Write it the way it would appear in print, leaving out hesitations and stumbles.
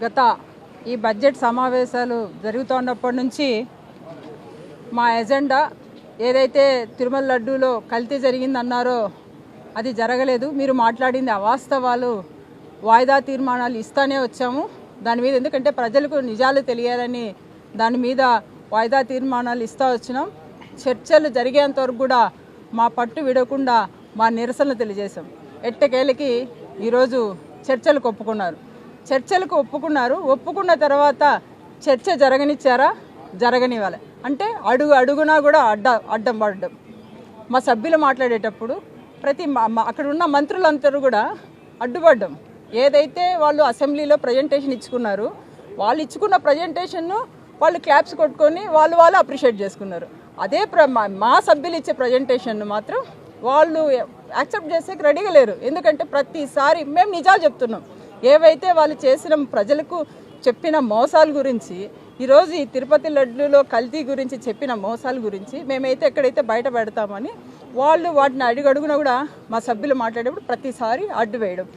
గత ఈ బడ్జెట్ సమావేశాలు జరుగుతున్నప్పటి నుంచి మా ఎజెండా ఏదైతే తిరుమల లడ్డూలో కల్తీ జరిగిందన్నారో అది జరగలేదు. మీరు మాట్లాడింది అవాస్తవాలు. వాయిదా తీర్మానాలు ఇస్తానే వచ్చాము దాని మీద, ఎందుకంటే ప్రజలకు నిజాలు తెలియాలని దాని మీద వాయిదా తీర్మానాలు ఇస్తూ వచ్చినాం. చర్చలు జరిగేంత వరకు కూడా మా పట్టు విడకుండా మా నిరసనలు తెలియజేశాం. ఎట్టకేలకి ఈరోజు చర్చలకు ఒప్పుకున్నారు. ఒప్పుకున్న తర్వాత చర్చ జరగనిచ్చారా? జరగనివ్వాలి. అంటే అడుగునా కూడా అడ్డం పడడం. మా సభ్యులు మాట్లాడేటప్పుడు అక్కడ ఉన్న మంత్రులందరూ కూడా అడ్డుపడ్డం. ఏదైతే వాళ్ళు అసెంబ్లీలో ప్రజెంటేషన్ ఇచ్చుకున్నారు, వాళ్ళు ఇచ్చుకున్న ప్రజెంటేషన్ను వాళ్ళు క్లాప్స్ కొట్టుకొని వాళ్ళు అప్రిషియేట్ చేసుకున్నారు. అదే మా సభ్యులు ఇచ్చే ప్రజెంటేషన్ను మాత్రం వాళ్ళు యాక్సెప్ట్ చేసేకి రెడీగా లేరు. ఎందుకంటే ప్రతిసారి మేము నిజాలు చెప్తున్నాం. ఏవైతే వాళ్ళు చేసిన ప్రజలకు చెప్పిన మోసాల గురించి, ఈరోజు ఈ తిరుపతి లడ్డూలో కల్తీ గురించి చెప్పిన మోసాల గురించి మేమైతే ఎక్కడైతే బయట పెడతామని వాళ్ళు వాటిని అడుగున కూడా మా సభ్యులు మాట్లాడేప్పుడు ప్రతిసారి అడ్డు వేయడం.